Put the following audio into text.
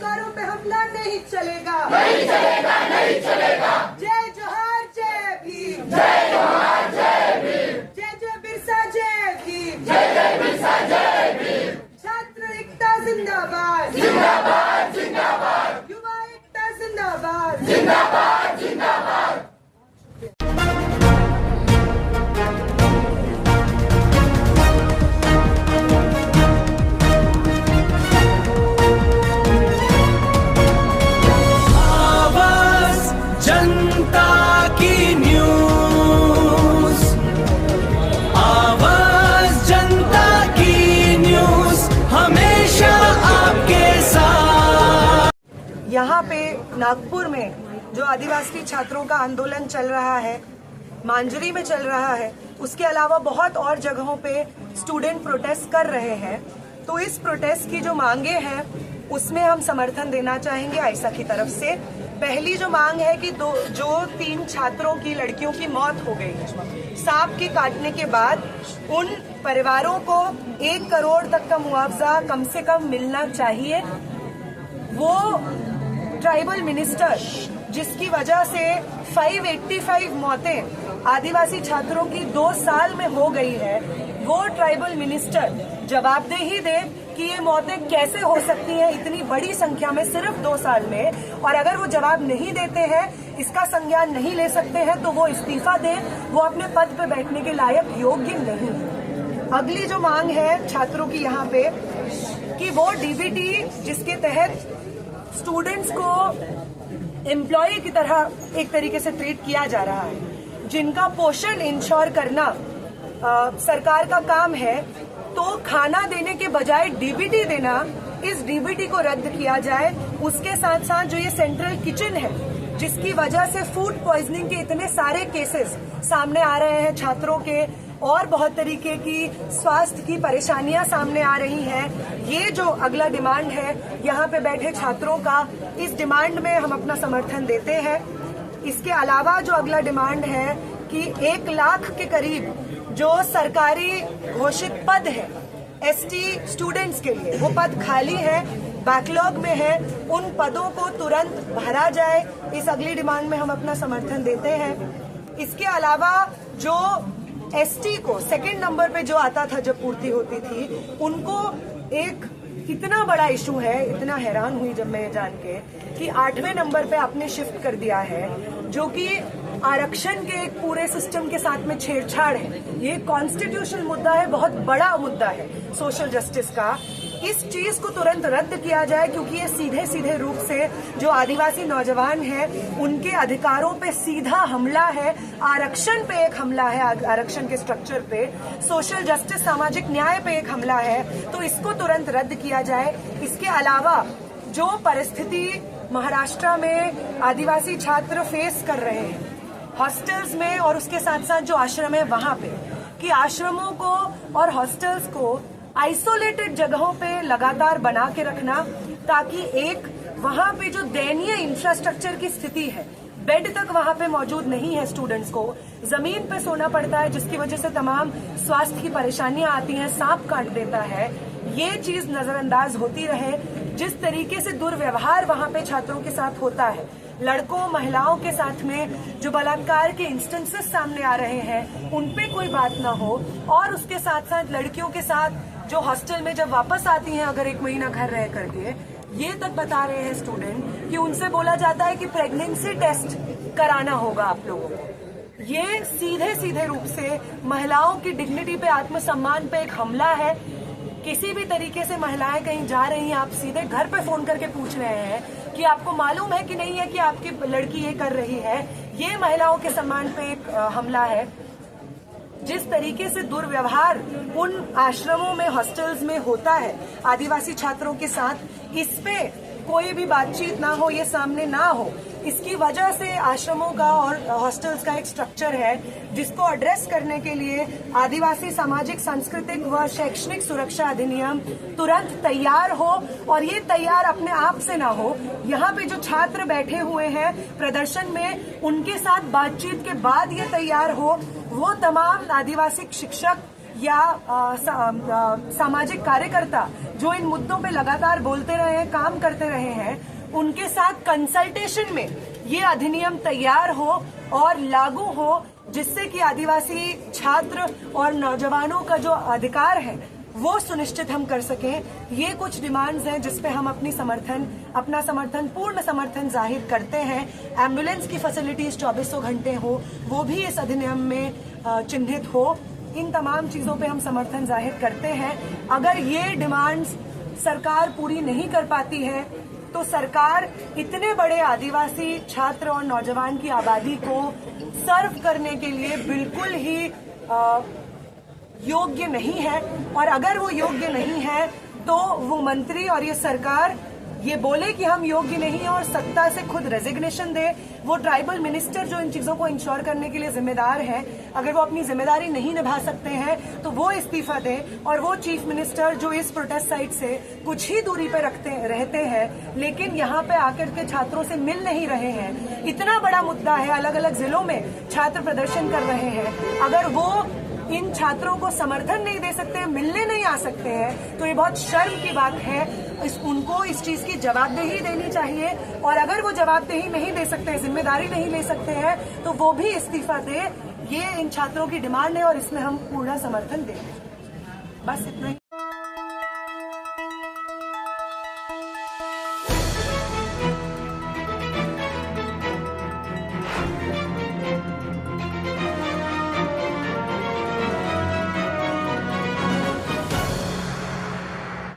परिवारों पे हमला नहीं चलेगा, नहीं चलेगा, नहीं चलेगा। जय जोहार जय भीम, जय जोहार जय भीम, जय जय बिरसा जय भीम, जय जय बिरसा जय भीम। छात्र एकता जिंदाबाद, जिंदाबाद जिंदाबाद, युवा एकता जिंदाबाद, जिंदाबाद जिंदाबाद। यहाँ पे नागपुर में जो आदिवासी छात्रों का आंदोलन चल रहा है, मांजरी में चल रहा है, उसके अलावा बहुत और जगहों पे स्टूडेंट प्रोटेस्ट कर रहे हैं। तो इस प्रोटेस्ट की जो मांगे हैं उसमें हम समर्थन देना चाहेंगे आयसा की तरफ से। पहली जो मांग है कि जो 3 छात्रों की लड़कियों की मौत हो गई है सांप के काटने के बाद, उन परिवारों को 1 करोड़ तक का मुआवजा कम से कम मिलना चाहिए। वो ट्राइबल मिनिस्टर जिसकी वजह से 585 मौतें आदिवासी छात्रों की 2 साल में हो गई है, वो ट्राइबल मिनिस्टर जवाबदेही दे कि ये मौतें कैसे हो सकती हैं इतनी बड़ी संख्या में सिर्फ 2 साल में। और अगर वो जवाब नहीं देते हैं, इसका संज्ञान नहीं ले सकते हैं, तो वो इस्तीफा दे। वो अपने पद पे बैठने के लायक योग्य नहीं है। अगली जो मांग है छात्रों की यहाँ पे कि वो डीबीटी जिसके तहत स्टूडेंट्स को एम्प्लॉय की तरह एक तरीके से ट्रीट किया जा रहा है, जिनका पोषण इंश्योर करना सरकार का काम है, तो खाना देने के बजाय डीबीटी देना, इस डीबीटी को रद्द किया जाए। उसके साथ साथ जो ये सेंट्रल किचन है जिसकी वजह से फूड पॉइजनिंग के इतने सारे केसेस सामने आ रहे हैं छात्रों के, और बहुत तरीके की स्वास्थ्य की परेशानियां सामने आ रही हैं, ये जो अगला डिमांड है यहाँ पे बैठे छात्रों का, इस डिमांड में हम अपना समर्थन देते हैं। इसके अलावा जो अगला डिमांड है कि 1 लाख के करीब जो सरकारी घोषित पद है एसटी स्टूडेंट्स के लिए, वो पद खाली है, बैकलॉग में है, उन पदों को तुरंत भरा जाए। इस अगली डिमांड में हम अपना समर्थन देते हैं। इसके अलावा जो एसटी को 2nd नंबर पे जो आता था जब पूर्ति होती थी, उनको एक इतना बड़ा इशू है, इतना हैरान हुई जब मैं जान के कि 8वें नंबर पे आपने शिफ्ट कर दिया है, जो कि आरक्षण के एक पूरे सिस्टम के साथ में छेड़छाड़ है। ये कॉन्स्टिट्यूशनल मुद्दा है, बहुत बड़ा मुद्दा है सोशल जस्टिस का। इस चीज को तुरंत रद्द किया जाए, क्योंकि ये सीधे सीधे रूप से जो आदिवासी नौजवान हैं उनके अधिकारों पे सीधा हमला है, आरक्षण पे एक हमला है, आरक्षण के स्ट्रक्चर पे, सोशल जस्टिस सामाजिक न्याय पे एक हमला है, तो इसको तुरंत रद्द किया जाए। इसके अलावा जो परिस्थिति महाराष्ट्र में आदिवासी छात्र फेस कर रहे हैं हॉस्टल्स में, और उसके साथ साथ जो आश्रम है वहां पे, कि आश्रमों को और हॉस्टल्स को आइसोलेटेड जगहों पे लगातार बना के रखना, ताकि एक वहां पे जो दयनीय इंफ्रास्ट्रक्चर की स्थिति है, बेड तक वहां पे मौजूद नहीं है, स्टूडेंट्स को जमीन पे सोना पड़ता है, जिसकी वजह से तमाम स्वास्थ्य की परेशानियां आती हैं, सांप काट देता है, ये चीज नजरअंदाज होती रहे। जिस तरीके से दुर्व्यवहार वहां पे छात्रों के साथ होता है, लड़कों महिलाओं के साथ में जो बलात्कार के इंस्टेंसेस सामने आ रहे हैं, उन पे कोई बात ना हो, और उसके साथ साथ लड़कियों के साथ जो हॉस्टल में जब वापस आती हैं अगर 1 महीना घर रह करके, ये तक बता रहे हैं स्टूडेंट कि उनसे बोला जाता है कि प्रेगनेंसी टेस्ट कराना होगा आप लोगों को। ये सीधे सीधे रूप से महिलाओं की डिग्निटी पे, आत्मसम्मान पे एक हमला है। किसी भी तरीके से महिलाएं कहीं जा रही हैं, आप सीधे घर पे फोन करके पूछ रहे हैं कि आपको मालूम है कि नहीं है कि आपकी लड़की ये कर रही है। ये महिलाओं के सम्मान पे एक हमला है। जिस तरीके से दुर्व्यवहार उन आश्रमों में, हॉस्टल्स में होता है आदिवासी छात्रों के साथ, इस पे कोई भी बातचीत ना हो, ये सामने ना हो, इसकी वजह से आश्रमों का और हॉस्टल्स का एक स्ट्रक्चर है जिसको एड्रेस करने के लिए आदिवासी सामाजिक, सांस्कृतिक व शैक्षणिक सुरक्षा अधिनियम तुरंत तैयार हो। और ये तैयार अपने आप से ना हो, यहाँ पे जो छात्र बैठे हुए हैं प्रदर्शन में, उनके साथ बातचीत के बाद ये तैयार हो। वो तमाम आदिवासी शिक्षक या सामाजिक कार्यकर्ता जो इन मुद्दों पे लगातार बोलते रहे हैं, काम करते रहे हैं, उनके साथ कंसल्टेशन में ये अधिनियम तैयार हो और लागू हो, जिससे कि आदिवासी छात्र और नौजवानों का जो अधिकार है वो सुनिश्चित हम कर सकें। ये कुछ डिमांड्स हैं जिस पे हम अपना समर्थन पूर्ण समर्थन जाहिर करते हैं। एम्बुलेंस की फैसिलिटीज 2400 घंटे हो, वो भी इस अधिनियम में चिन्हित हो। इन तमाम चीजों पे हम समर्थन जाहिर करते हैं। अगर ये डिमांड्स सरकार पूरी नहीं कर पाती है तो सरकार इतने बड़े आदिवासी छात्र और नौजवान की आबादी को सर्व करने के लिए बिल्कुल ही योग्य नहीं है। और अगर वो योग्य नहीं है तो वो मंत्री और ये सरकार ये बोले कि हम योग्य नहीं है और सत्ता से खुद रेजिग्नेशन दे। वो ट्राइबल मिनिस्टर जो इन चीजों को इंश्योर करने के लिए जिम्मेदार है, अगर वो अपनी जिम्मेदारी नहीं निभा सकते हैं तो वो इस्तीफा दें। और वो चीफ मिनिस्टर जो इस प्रोटेस्ट साइट से कुछ ही दूरी पे रहते हैं लेकिन यहाँ पे आकर के छात्रों से मिल नहीं रहे हैं, इतना बड़ा मुद्दा है, अलग अलग जिलों में छात्र प्रदर्शन कर रहे हैं, अगर वो इन छात्रों को समर्थन नहीं दे सकते हैं, मिलने नहीं आ सकते हैं, तो ये बहुत शर्म की बात है। उनको इस चीज की जवाबदेही देनी चाहिए। और अगर वो जवाबदेही नहीं दे सकते हैं, जिम्मेदारी नहीं ले सकते हैं, तो वो भी इस्तीफा दे। ये इन छात्रों की डिमांड है और इसमें हम पूर्ण समर्थन देंगे। बस इतना ही।